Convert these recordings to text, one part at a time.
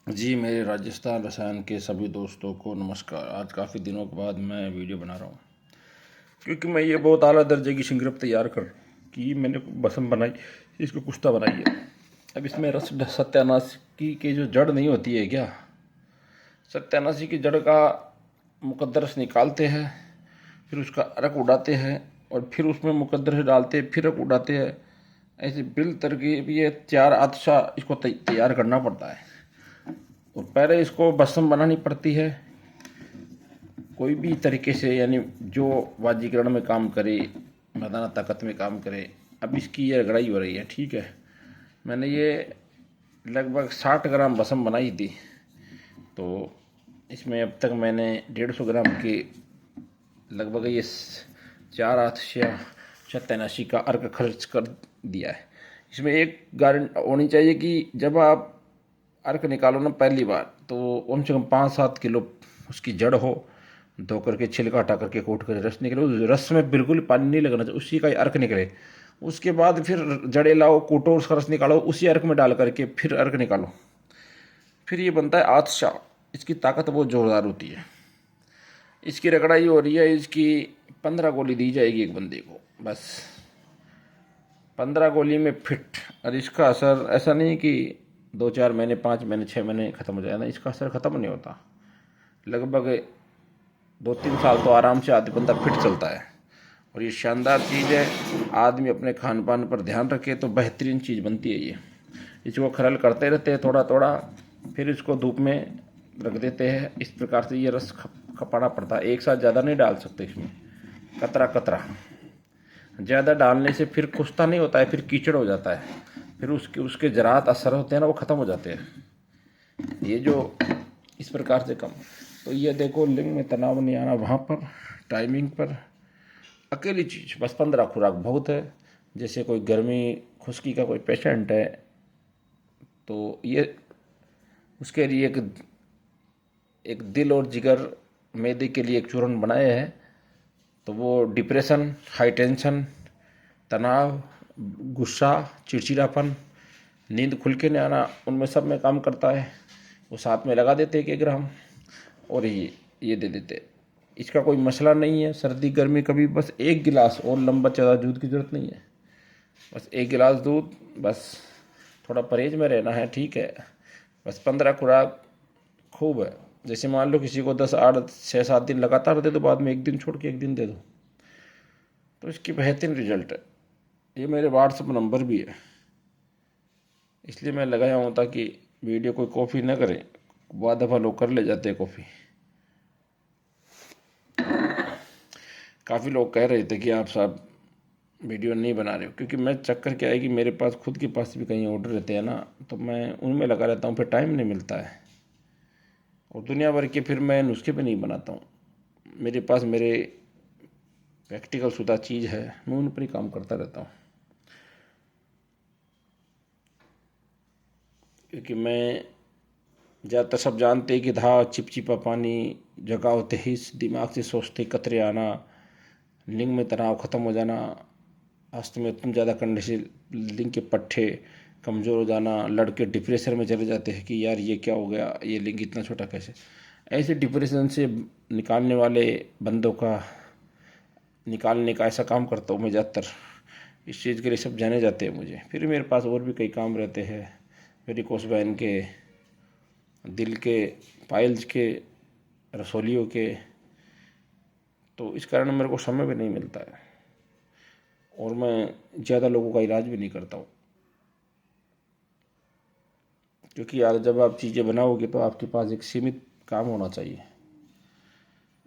जी, मेरे राजस्थान रसायन के सभी दोस्तों को नमस्कार। आज काफ़ी दिनों के बाद मैं वीडियो बना रहा हूँ, क्योंकि मैं ये बहुत आला दर्जे की सिंगरप तैयार कर की मैंने बसम बनाई, इसको कुश्ता बनाई है। अब इसमें रस सत्यानाशी की जो जड़ नहीं होती है क्या, सत्यानाशी की जड़ का मुकद्दर रस निकालते हैं, फिर उसका अरक उड़ाते हैं और फिर उसमें मुकद्दर से डालते हैं, फिर अरक उड़ाते हैं। ऐसे बिल तरकीब ये 4 आदशा इसको तैयार करना पड़ता है और पहले इसको बसम बनानी पड़ती है कोई भी तरीके से, यानी जो वाजीकरण में काम करे, मर्दाना ताकत में काम करे। अब इसकी ये रगड़ाई हो रही है, ठीक है। मैंने ये लगभग 60 ग्राम बसम बनाई थी, तो इसमें अब तक मैंने 150 ग्राम के लगभग ये 4 आठशिया सत्यानाशी का अर्क खर्च कर दिया है। इसमें एक गारंटी होनी चाहिए कि जब आप अर्क निकालो ना पहली बार, तो कम से कम 5-7 किलो उसकी जड़ हो, धो करके छिलका हटा करके कोट कर रस निकले, उस रस में बिल्कुल पानी नहीं लगना चाहिए, उसी का ही अर्क निकले। उसके बाद फिर जड़े लाओ, कूटो, उसका रस निकालो, उसी अर्क में डाल करके फिर अर्क निकालो, फिर ये बनता है आतशा। इसकी ताकत बहुत ज़ोरदार होती है। इसकी रगड़ाई हो रही है, इसकी 15 गोली दी जाएगी एक बंदे को, बस 15 गोली में फिट। और इसका असर ऐसा नहीं कि 2-4 महीने, 5 महीने, 6 महीने ख़त्म हो जाएगा, इसका असर ख़त्म नहीं होता। लगभग 2-3 साल तो आराम से आदमी बंदा फिट चलता है। और ये शानदार चीज़ है, आदमी अपने खान पान पर ध्यान रखे तो बेहतरीन चीज़ बनती है ये। इसको खरल करते रहते हैं थोड़ा थोड़ा, फिर इसको धूप में रख देते हैं। इस प्रकार से ये रस खपाना पड़ता है, एक साथ ज़्यादा नहीं डाल सकते इसमें, कतरा कतरा। ज़्यादा डालने से फिर खुश्ता नहीं होता है, फिर कीचड़ हो जाता है, फिर उसके उसके जरात असर होते हैं ना, वो ख़त्म हो जाते हैं। ये जो इस प्रकार से कम, तो ये देखो लिंग में तनाव नहीं आना, वहाँ पर टाइमिंग पर अकेली चीज़ बस 15 खुराक बहुत है। जैसे कोई गर्मी खुश्की का कोई पेशेंट है, तो ये उसके लिए एक एक दिल और जिगर मैदे के लिए एक चूर्ण बनाया है। तो वो डिप्रेशन, हाई टेंशन, तनाव, गुस्सा, चिड़चिड़ापन, नींद खुल के नहीं आना, उनमें सब में काम करता है। वो साथ में लगा देते 1-1 ग्राम और ये दे देते। इसका कोई मसला नहीं है, सर्दी गर्मी कभी, बस 1 गिलास, और लंबा ज़्यादा दूध की ज़रूरत नहीं है, बस 1 गिलास दूध, बस थोड़ा परहेज में रहना है, ठीक है। बस 15 खुराक खूब है। जैसे मान लो किसी को 10, 8, 6, 7 दिन लगातार दे दो, बाद में एक दिन छोड़ के एक दिन दे दो, तो इसकी बेहतरीन रिजल्ट है। ये मेरे व्हाट्सअप नंबर भी है, इसलिए मैं लगाया हूँ ताकि वीडियो कोई कॉपी ना करे। बाद दफ़ा लोग कर ले जाते हैं कॉपी। काफ़ी लोग कह रहे थे कि आप साहब वीडियो नहीं बना रहे हो, क्योंकि मैं चक्कर क्या है कि मेरे पास खुद के पास भी कहीं ऑर्डर रहते हैं ना, तो मैं उनमें लगा रहता हूँ, फिर टाइम नहीं मिलता है। और दुनिया भर के फिर मैं नुस्खे भी नहीं बनाता हूँ। मेरे पास मेरे प्रैक्टिकल शुदा चीज़ है, मैं उन पर ही काम करता रहता हूँ। क्योंकि मैं ज़्यादातर सब जानते हैं कि धा चिपचिपा पानी, जगाओ तेईस, दिमाग से सोचते कतरे आना, लिंग में तनाव ख़त्म हो जाना, अस्त में तुम ज़्यादा करने से लिंग के पट्टे कमज़ोर हो जाना, लड़के डिप्रेशन में चले जाते हैं कि यार ये क्या हो गया, ये लिंग इतना छोटा कैसे। ऐसे डिप्रेशन से निकालने वाले बंदों का निकालने का ऐसा काम करता हूँ मैं ज़्यादातर। इस चीज़ के लिए सब जाने जाते हैं मुझे। फिर मेरे पास और भी कई काम रहते हैं, मेरी कोसबैन के, दिल के, पाइल्स के, रसोलियों के, तो इस कारण मेरे को समय भी नहीं मिलता है और मैं ज़्यादा लोगों का इलाज भी नहीं करता हूँ। क्योंकि यार जब आप चीज़ें बनाओगे तो आपके पास एक सीमित काम होना चाहिए।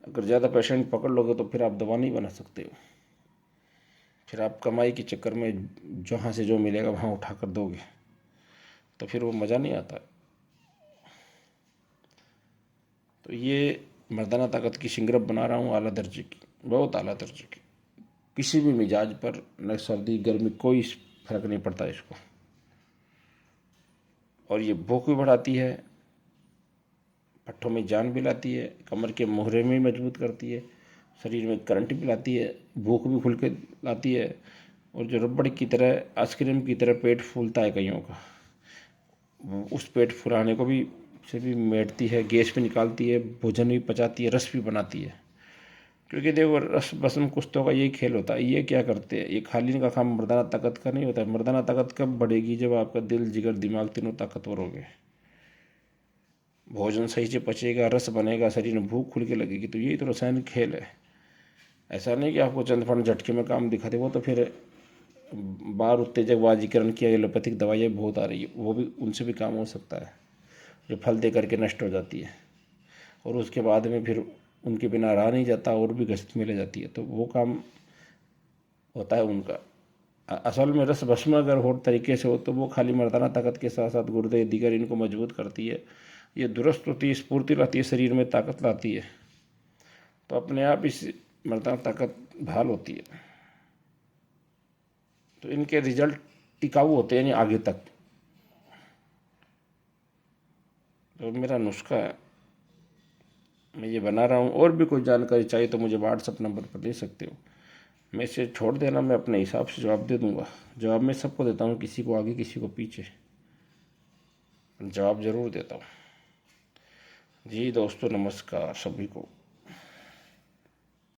अगर ज़्यादा पेशेंट पकड़ लोगे तो फिर आप दवा नहीं बना सकते हो, फिर आप कमाई के चक्कर में जहाँ से जो मिलेगा वहाँ उठा कर दोगे, तो फिर वो मज़ा नहीं आता। तो ये मर्दाना ताकत की सिंगरप बना रहा हूँ, आला दर्जे की, बहुत आला दर्जे की। किसी भी मिजाज पर, न सर्दी गर्मी, कोई फर्क नहीं पड़ता इसको। और ये भूख भी बढ़ाती है, पट्ठों में जान भी लाती है, कमर के मोहरे में मजबूत करती है, शरीर में करंट भी लाती है, भूख भी खुल के लाती है। और जो रबड़ की तरह, आइसक्रीम की तरह पेट फूलता है कईयों का, उस पेट फुलाने को भी से भी बैठती है, गैस भी निकालती है, भोजन भी पचाती है, रस भी बनाती है। क्योंकि देखो रस भस्म कुश्तों का यही खेल होता है। ये क्या करते हैं, ये खाली इनका काम मर्दाना ताकत का नहीं होता है। मर्दाना ताकत कब बढ़ेगी, जब आपका दिल जिगर दिमाग तीनों ताकतवर होंगे, भोजन सही से पचेगा, रस बनेगा, शरीर में भूख खुल के लगेगी। तो यही तो रासायनिक खेल है। ऐसा नहीं कि आपको चंद फंड झटके में काम दिखाते, वो तो फिर बाहर उत्तेजक वाजीकरण की एलोपैथिक दवाइयाँ बहुत आ रही है, वो भी उनसे भी काम हो सकता है, जो फल दे करके नष्ट हो जाती है और उसके बाद में फिर उनके बिना रहा नहीं जाता और भी घसीट में ले जाती है। तो वो काम होता है उनका। असल में रस भस्म अगर हो तरीके से हो तो वो खाली मर्दाना ताकत के साथ साथ गुर्दे दिगर इनको मजबूत करती है, ये दुरुस्त होती है, स्फूर्ति लाती है, शरीर में ताकत लाती है। तो अपने आप इस मर्दाना ताकत भाल होती है। तो इनके रिजल्ट टिकाऊ होते हैं, यानी आगे तक। तो मेरा नुस्खा है, मैं ये बना रहा हूँ। और भी कोई जानकारी चाहिए तो मुझे व्हाट्सअप नंबर पर दे सकते हो, मैसेज छोड़ देना, मैं अपने हिसाब से जवाब दे दूँगा। जवाब मैं सबको देता हूँ, किसी को आगे किसी को पीछे, जवाब ज़रूर देता हूँ। जी दोस्तों, नमस्कार सभी को।